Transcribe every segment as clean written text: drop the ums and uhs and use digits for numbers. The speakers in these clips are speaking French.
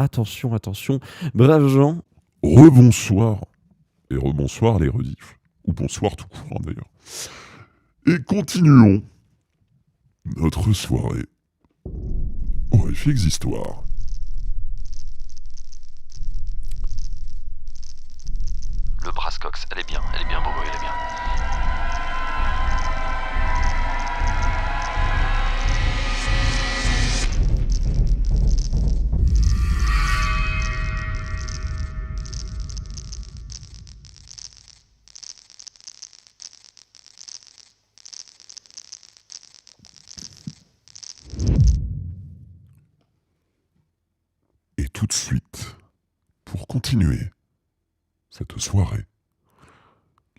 attention, attention, braves gens. Rebonsoir. Et rebonsoir les rediffs. Ou bonsoir tout court d'ailleurs. Et continuons notre soirée au FX Histoire. Le Brascox, elle est bien, Bobo, elle est bien. Et tout de suite, pour continuer cette soirée,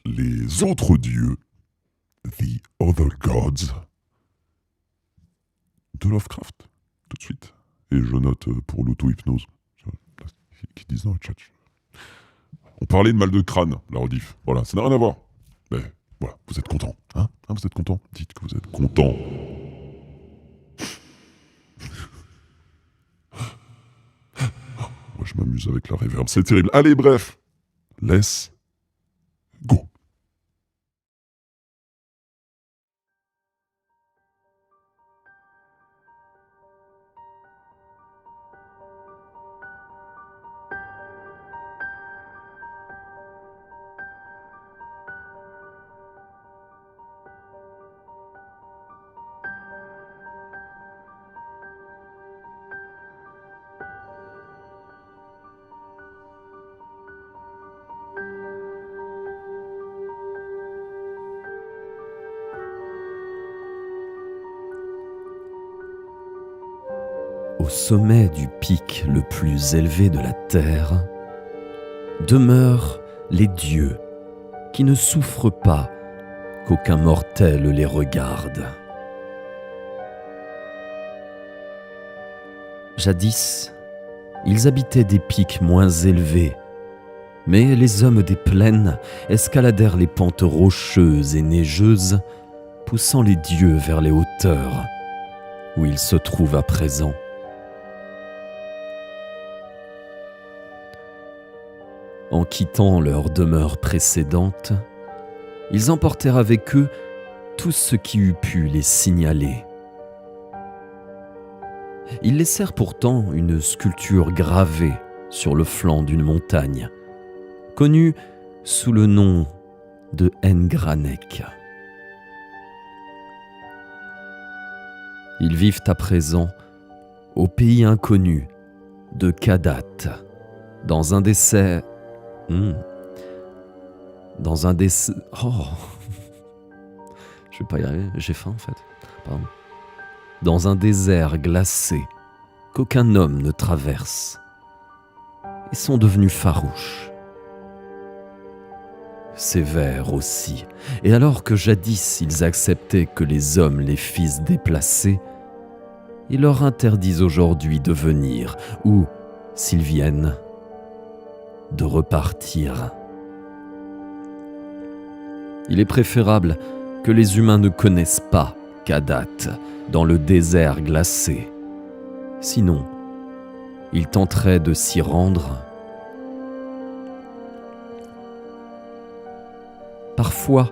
les autres dieux, The Other Gods, de Lovecraft, tout de suite. Et je note pour l'auto-hypnose, qui disent dans le chat. On parlait de mal de crâne, la rediff. Voilà, ça n'a rien à voir. Mais voilà, vous êtes contents, hein, vous êtes contents. Dites que vous êtes contents. Moi, je m'amuse avec la reverb, c'est terrible. Allez, bref, let's go. Au sommet du pic le plus élevé de la terre, demeurent les dieux qui ne souffrent pas qu'aucun mortel les regarde. Jadis, ils habitaient des pics moins élevés, mais les hommes des plaines escaladèrent les pentes rocheuses et neigeuses, poussant les dieux vers les hauteurs où ils se trouvent à présent. En quittant leur demeure précédente, ils emportèrent avec eux tout ce qui eût pu les signaler. Ils laissèrent pourtant une sculpture gravée sur le flanc d'une montagne, connue sous le nom de Ngranek. Ils vivent à présent au pays inconnu de Kadat, dans un dessert... Dans un dessert... Oh, je vais pas y arriver, j'ai faim en fait. Pardon. Dans un désert glacé qu'aucun homme ne traverse. Ils sont devenus farouches. Sévères aussi. Et alors que jadis ils acceptaient que les hommes les fissent déplacer, ils leur interdisent aujourd'hui de venir, ou, s'ils viennent, de repartir. Il est préférable que les humains ne connaissent pas Kadat dans le désert glacé. Sinon, ils tenteraient de s'y rendre. Parfois,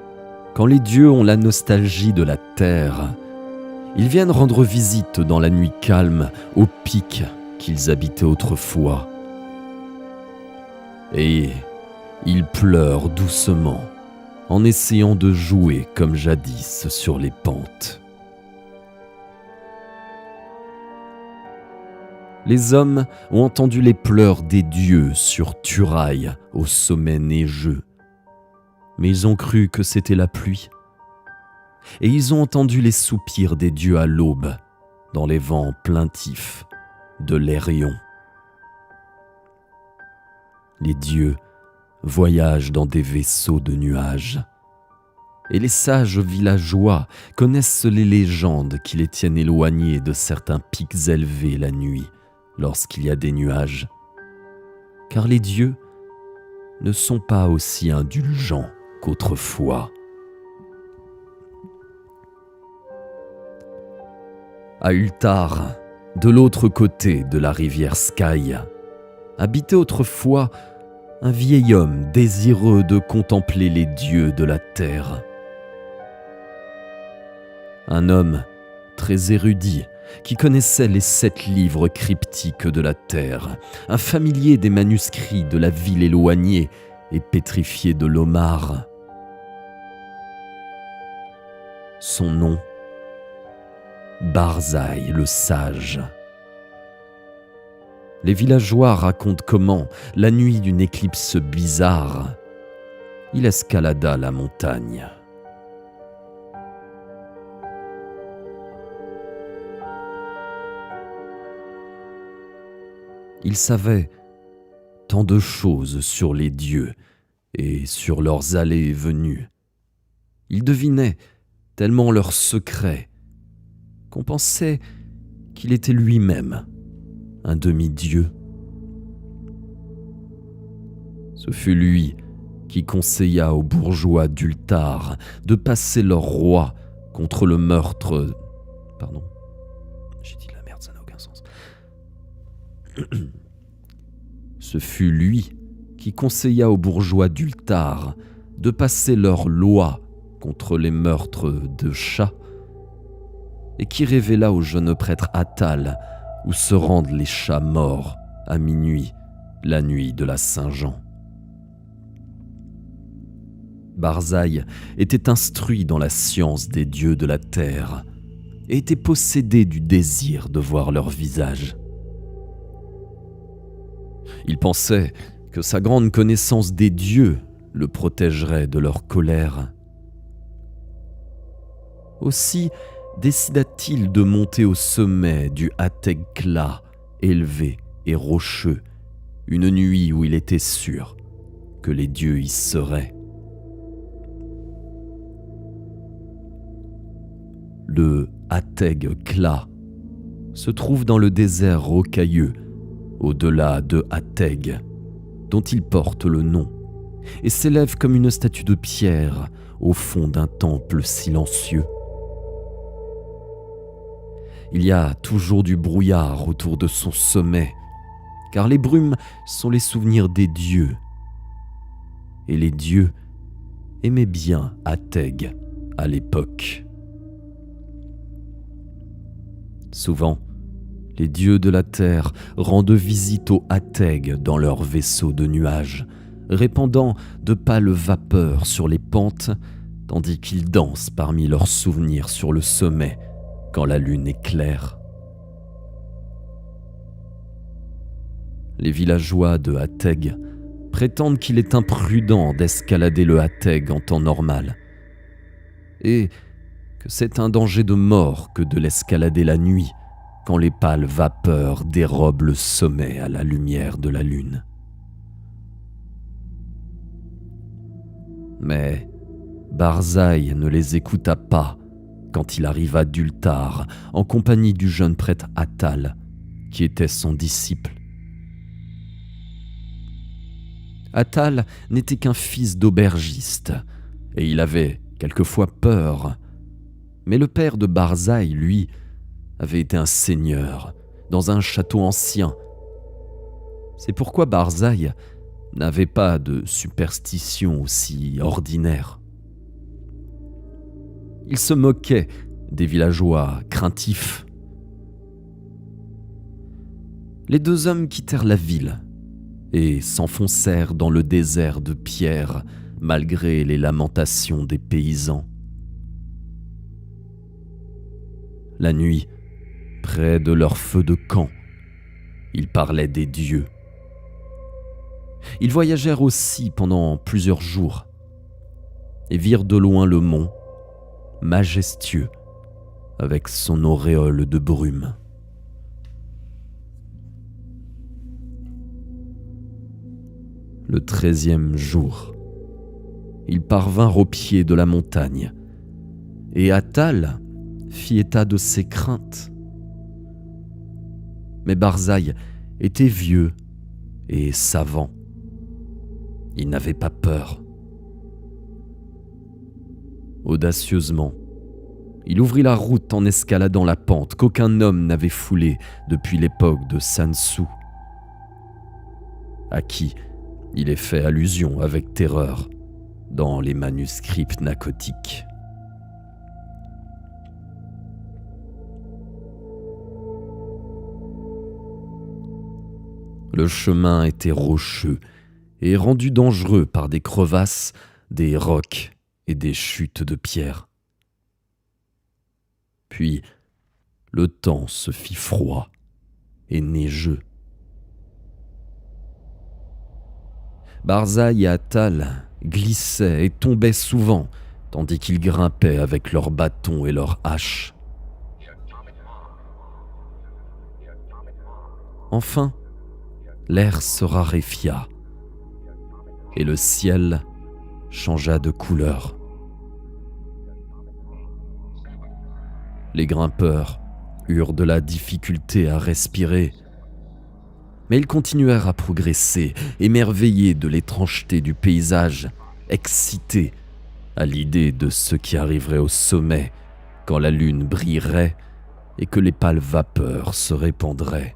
quand les dieux ont la nostalgie de la terre, ils viennent rendre visite dans la nuit calme aux pics qu'ils habitaient autrefois. Et ils pleurent doucement en essayant de jouer comme jadis sur les pentes. Les hommes ont entendu les pleurs des dieux sur Turaï au sommet neigeux, mais ils ont cru que c'était la pluie. Et ils ont entendu les soupirs des dieux à l'aube dans les vents plaintifs de l'Érion. Les dieux voyagent dans des vaisseaux de nuages. Et les sages villageois connaissent les légendes qui les tiennent éloignés de certains pics élevés la nuit, lorsqu'il y a des nuages. Car les dieux ne sont pas aussi indulgents qu'autrefois. À Ultar, de l'autre côté de la rivière Sky, habitait autrefois un vieil homme désireux de contempler les dieux de la terre. Un homme très érudit qui connaissait les 7 livres cryptiques de la terre, un familier des manuscrits de la ville éloignée et pétrifiée de l'Omar. Son nom, Barzaï le sage. Les villageois racontent comment, la nuit d'une éclipse bizarre, il escalada la montagne. Il savait tant de choses sur les dieux et sur leurs allées et venues. Il devinait tellement leurs secrets qu'on pensait qu'il était lui-même un demi-dieu. Ce fut lui qui conseilla aux bourgeois d'Ultar de passer leur roi contre le meurtre... Pardon, j'ai dit de la merde, ça n'a aucun sens. Ce fut lui qui conseilla aux bourgeois d'Ultar de passer leur loi contre les meurtres de chats et qui révéla au jeune prêtre Attal où se rendent les chats morts à minuit, la nuit de la Saint-Jean. Barzaï était instruit dans la science des dieux de la terre et était possédé du désir de voir leur visage. Il pensait que sa grande connaissance des dieux le protégerait de leur colère. Aussi décida-t-il de monter au sommet du Ateg Kla, élevé et rocheux, une nuit où il était sûr que les dieux y seraient. Le Ateg Kla se trouve dans le désert rocailleux, au-delà de Ateg, dont il porte le nom, et s'élève comme une statue de pierre au fond d'un temple silencieux. Il y a toujours du brouillard autour de son sommet, car les brumes sont les souvenirs des dieux. Et les dieux aimaient bien Ateg à l'époque. Souvent, les dieux de la terre rendent visite au Ateg dans leurs vaisseaux de nuages, répandant de pâles vapeurs sur les pentes, tandis qu'ils dansent parmi leurs souvenirs sur le sommet, quand la lune est claire. Les villageois de Ateg prétendent qu'il est imprudent d'escalader le Ateg en temps normal, et que c'est un danger de mort que de l'escalader la nuit, quand les pâles vapeurs dérobent le sommet à la lumière de la lune. Mais Barzaï ne les écouta pas quand il arriva d'Ultar en compagnie du jeune prêtre Attal, qui était son disciple. Attal n'était qu'un fils d'aubergiste, et il avait quelquefois peur. Mais le père de Barzaï, lui, avait été un seigneur dans un château ancien. C'est pourquoi Barzaï n'avait pas de superstition aussi ordinaire. Il se moquait des villageois craintifs. Les 2 hommes quittèrent la ville et s'enfoncèrent dans le désert de pierre malgré les lamentations des paysans. La nuit, près de leur feu de camp, ils parlaient des dieux. Ils voyagèrent aussi pendant plusieurs jours et virent de loin le mont, majestueux, avec son auréole de brume. Le 13e jour, ils parvinrent au pied de la montagne, et Attal fit état de ses craintes. Mais Barzaï était vieux et savant. Il n'avait pas peur. Audacieusement, il ouvrit la route en escaladant la pente qu'aucun homme n'avait foulée depuis l'époque de Sansu. à qui il est fait allusion avec terreur dans les manuscrits pnacotiques. Le chemin était rocheux et rendu dangereux par des crevasses, des rocs et des chutes de pierre. Puis, le temps se fit froid et neigeux. Barzaï et Attal glissaient et tombaient souvent, tandis qu'ils grimpaient avec leurs bâtons et leurs haches. Enfin, l'air se raréfia et le ciel changea de couleur. Les grimpeurs eurent de la difficulté à respirer, mais ils continuèrent à progresser, émerveillés de l'étrangeté du paysage, excités à l'idée de ce qui arriverait au sommet quand la lune brillerait et que les pâles vapeurs se répandraient.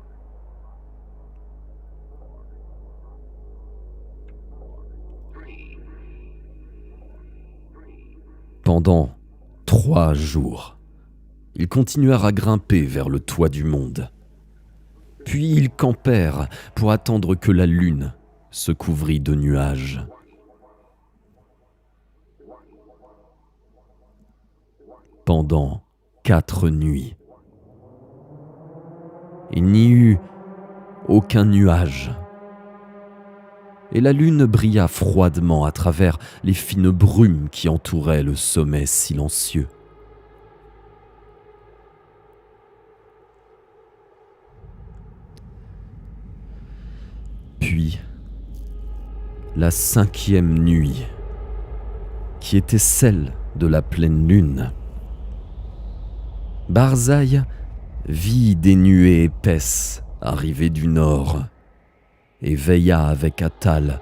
Pendant 3 jours, ils continuèrent à grimper vers le toit du monde. Puis ils campèrent pour attendre que la lune se couvrît de nuages. Pendant 4 nuits, il n'y eut aucun nuage. Et la lune brilla froidement à travers les fines brumes qui entouraient le sommet silencieux. Puis, la 5e nuit, qui était celle de la pleine lune, Barzaï vit des nuées épaisses arriver du nord et veilla avec Attal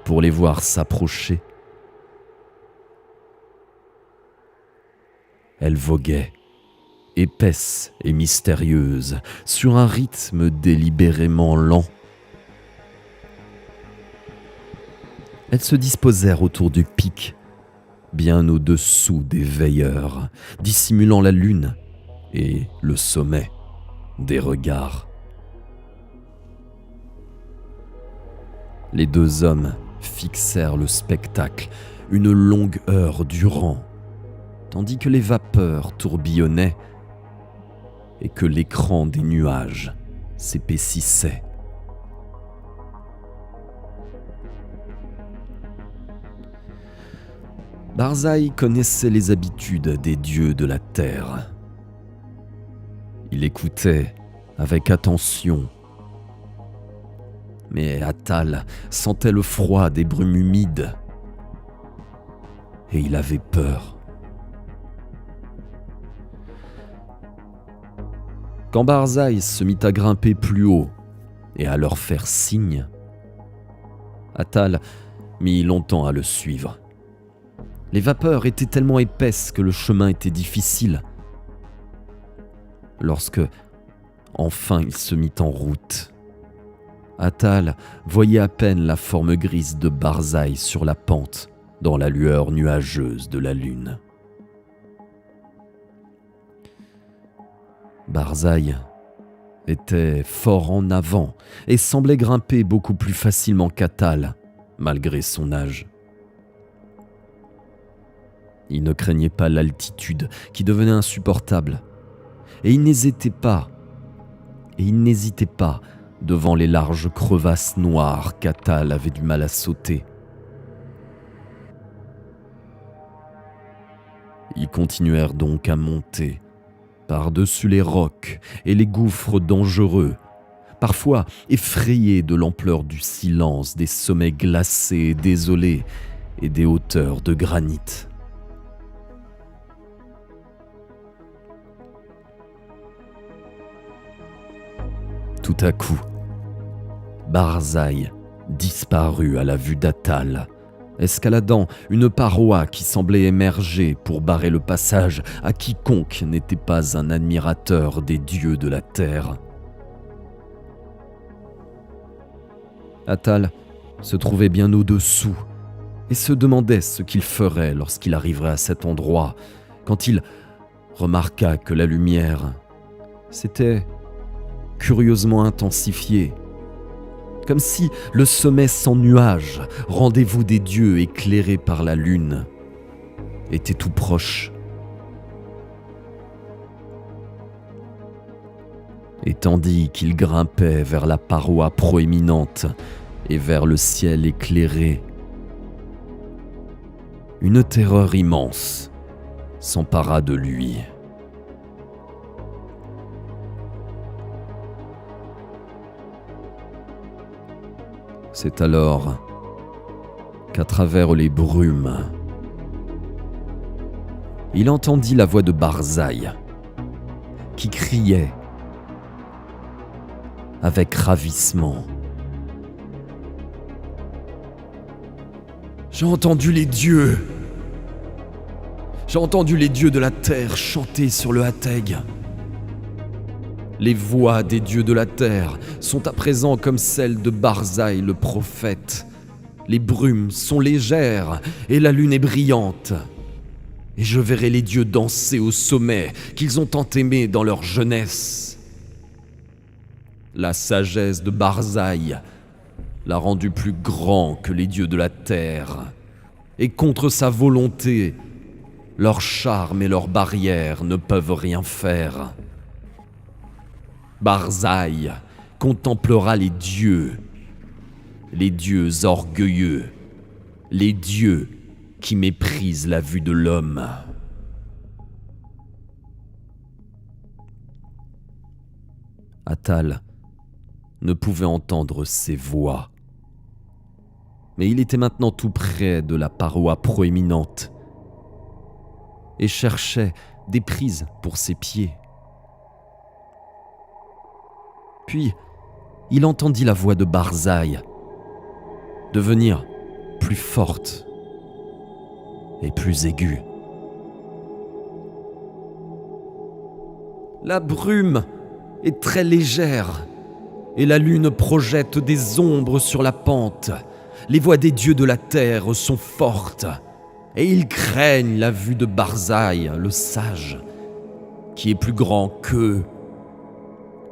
pour les voir s'approcher. Elles voguaient, épaisses et mystérieuses, sur un rythme délibérément lent. Elles se disposèrent autour du pic, bien au-dessous des veilleurs, dissimulant la lune et le sommet des regards. Les 2 hommes fixèrent le spectacle une longue heure durant, tandis que les vapeurs tourbillonnaient et que l'écran des nuages s'épaississait. Barzaï connaissait les habitudes des dieux de la terre. Il écoutait avec attention. Mais Attal sentait le froid des brumes humides et il avait peur. Quand Barzaï se mit à grimper plus haut et à leur faire signe, Attal mit longtemps à le suivre. Les vapeurs étaient tellement épaisses que le chemin était difficile. Lorsque, enfin, il se mit en route, Attal voyait à peine la forme grise de Barzaï sur la pente dans la lueur nuageuse de la lune. Barzaï était fort en avant et semblait grimper beaucoup plus facilement qu'Attal, malgré son âge. Il ne craignait pas l'altitude qui devenait insupportable, et il n'hésitait pas devant les larges crevasses noires qu'Attal avait du mal à sauter. Ils continuèrent donc à monter par-dessus les rocs et les gouffres dangereux, parfois effrayés de l'ampleur du silence des sommets glacés et désolés et des hauteurs de granit. Tout à coup, Barzaï disparut à la vue d'Attal, escaladant une paroi qui semblait émerger pour barrer le passage à quiconque n'était pas un admirateur des dieux de la terre. Atal se trouvait bien au-dessous et se demandait ce qu'il ferait lorsqu'il arriverait à cet endroit, quand il remarqua que la lumière s'était curieusement intensifiée, comme si le sommet sans nuages, rendez-vous des dieux éclairé par la lune, était tout proche. Et tandis qu'il grimpait vers la paroi proéminente et vers le ciel éclairé, une terreur immense s'empara de lui. C'est alors qu'à travers les brumes, il entendit la voix de Barzaï qui criait avec ravissement. J'ai entendu les dieux de la terre chanter sur le Hateg. Les voix des dieux de la terre sont à présent comme celles de Barzaï le prophète. Les brumes sont légères et la lune est brillante. Et je verrai les dieux danser au sommet qu'ils ont tant aimé dans leur jeunesse. La sagesse de Barzaï l'a rendu plus grand que les dieux de la terre. Et contre sa volonté, leur charme et leurs barrières ne peuvent rien faire. Barzaï contemplera les dieux orgueilleux, les dieux qui méprisent la vue de l'homme. Atal ne pouvait entendre ces voix, mais il était maintenant tout près de la paroi proéminente et cherchait des prises pour ses pieds. Puis, il entendit la voix de Barzaï devenir plus forte et plus aiguë. La brume est très légère et la lune projette des ombres sur la pente. Les voix des dieux de la terre sont fortes et ils craignent la vue de Barzaï, le sage, qui est plus grand qu'eux.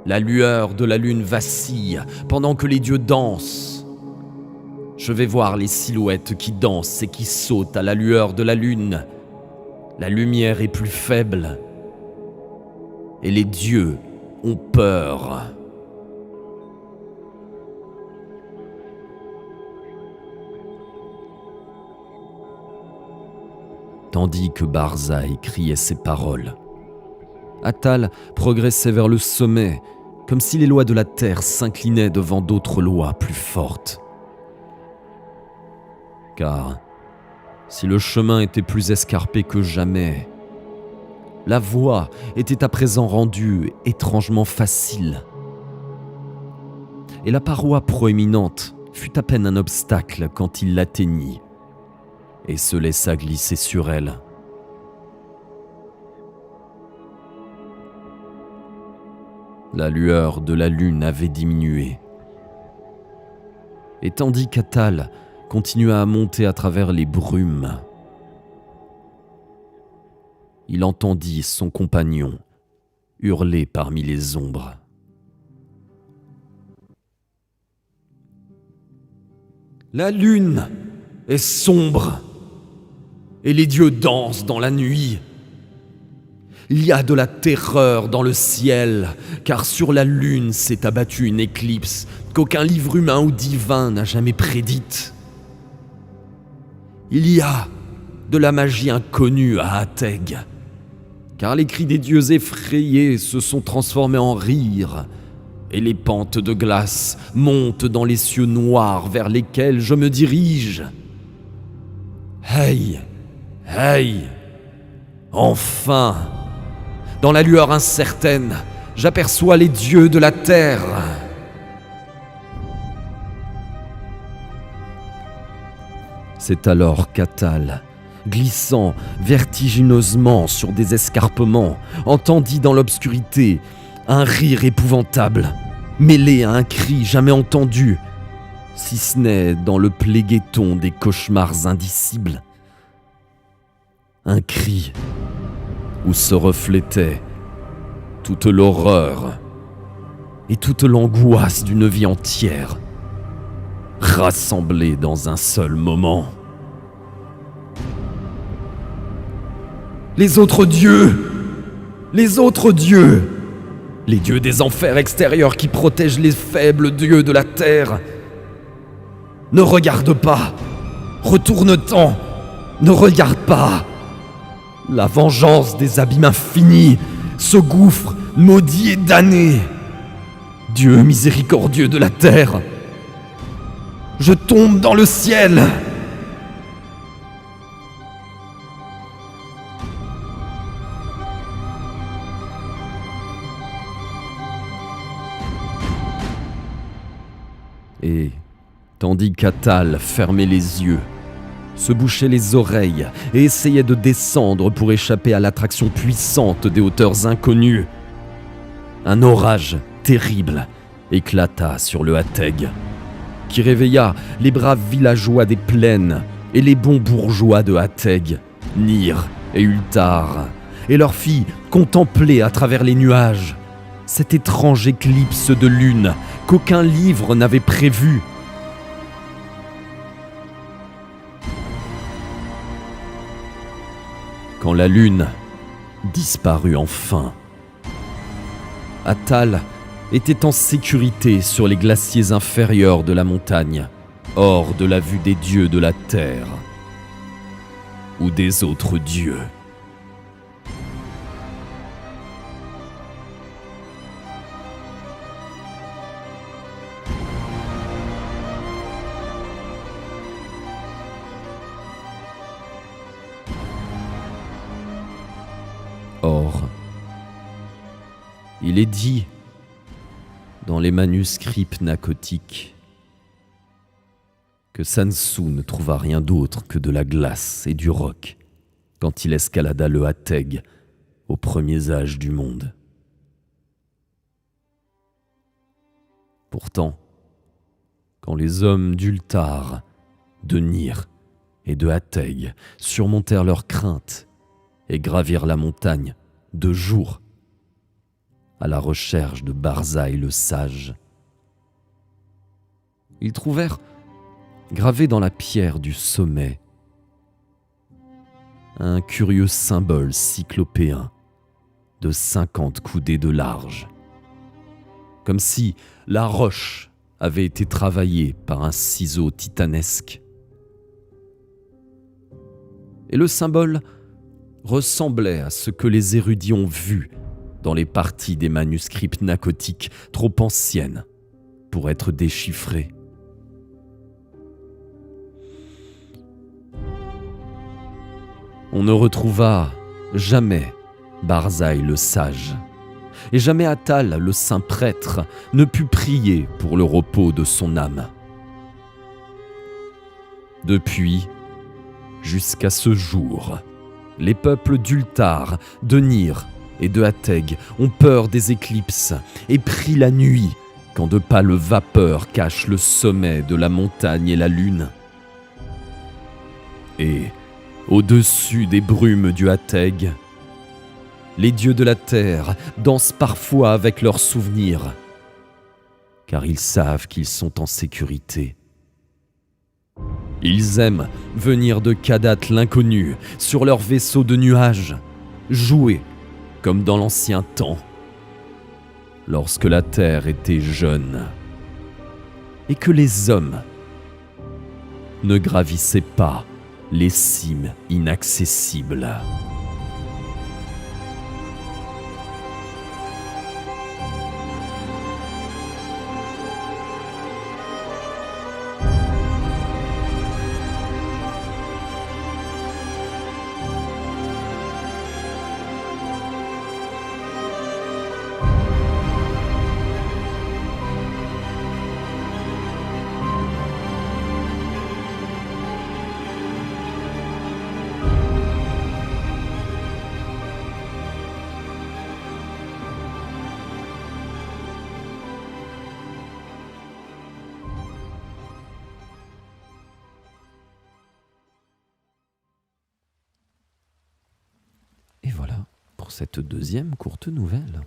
La lueur de la lune vacille pendant que les dieux dansent. Je vais voir les silhouettes qui dansent et qui sautent à la lueur de la lune. La lumière est plus faible et les dieux ont peur. Tandis que Barzaï criait ces paroles, Atal progressait vers le sommet, comme si les lois de la terre s'inclinaient devant d'autres lois plus fortes. Car si le chemin était plus escarpé que jamais, la voie était à présent rendue étrangement facile. Et la paroi proéminente fut à peine un obstacle quand il l'atteignit et se laissa glisser sur elle. La lueur de la lune avait diminué. Et tandis qu'Atal continua à monter à travers les brumes, il entendit son compagnon hurler parmi les ombres. La lune est sombre et les dieux dansent dans la nuit. Il y a de la terreur dans le ciel, car sur la lune s'est abattue une éclipse qu'aucun livre humain ou divin n'a jamais prédite. Il y a de la magie inconnue à Hateg, car les cris des dieux effrayés se sont transformés en rires, et les pentes de glace montent dans les cieux noirs vers lesquels je me dirige. Hey, hey, enfin! Dans la lueur incertaine, j'aperçois les dieux de la terre. C'est alors qu'Atal, glissant vertigineusement sur des escarpements, entendit dans l'obscurité un rire épouvantable, mêlé à un cri jamais entendu. si ce n'est dans le pléghéton des cauchemars indicibles. Un cri où se reflétait toute l'horreur et toute l'angoisse d'une vie entière, rassemblées dans un seul moment. Les autres dieux! Les autres dieux! Les dieux des enfers extérieurs qui protègent les faibles dieux de la terre. Ne regarde pas! Retourne-t'en! Ne regarde pas! La vengeance des abîmes infinis, ce gouffre maudit et damné. Dieu miséricordieux de la terre, je tombe dans le ciel! Et, tandis qu'Atal fermait les yeux, se bouchait les oreilles et essayait de descendre pour échapper à l'attraction puissante des hauteurs inconnues, un orage terrible éclata sur le Hatheg, qui réveilla les braves villageois des plaines et les bons bourgeois de Hatheg, Nyr et Ultar, et leur fit contempler à travers les nuages cette étrange éclipse de lune qu'aucun livre n'avait prévue. Quand la lune disparut enfin, Atal était en sécurité sur les glaciers inférieurs de la montagne, hors de la vue des dieux de la terre ou des autres dieux. Or, il est dit dans les manuscrits pnacotiques que Sansu ne trouva rien d'autre que de la glace et du roc quand il escalada le Hatheg aux premiers âges du monde. Pourtant, quand les hommes d'Ultar, de Nyr et de Hatheg surmontèrent leurs craintes et gravirent la montagne de jour à la recherche de Barzai le sage, ils trouvèrent gravé dans la pierre du sommet un curieux symbole cyclopéen de 50 coudées de large, comme si la roche avait été travaillée par un ciseau titanesque. Et le symbole ressemblait à ce que les érudits ont vu dans les parties des manuscrits pnacotiques trop anciennes pour être déchiffrées. On ne retrouva jamais Barzai le sage, et jamais Atal le saint prêtre ne put prier pour le repos de son âme. Depuis, jusqu'à ce jour, les peuples d'Ultar, de Nyr et de Hatheg ont peur des éclipses et prient la nuit quand de pâles vapeurs cachent le sommet de la montagne et la lune. Et, au-dessus des brumes du Hatheg, les dieux de la terre dansent parfois avec leurs souvenirs, car ils savent qu'ils sont en sécurité. Ils aiment venir de Kadat l'inconnu sur leurs vaisseaux de nuages, jouer comme dans l'ancien temps, lorsque la terre était jeune et que les hommes ne gravissaient pas les cimes inaccessibles. cette deuxième courte nouvelle.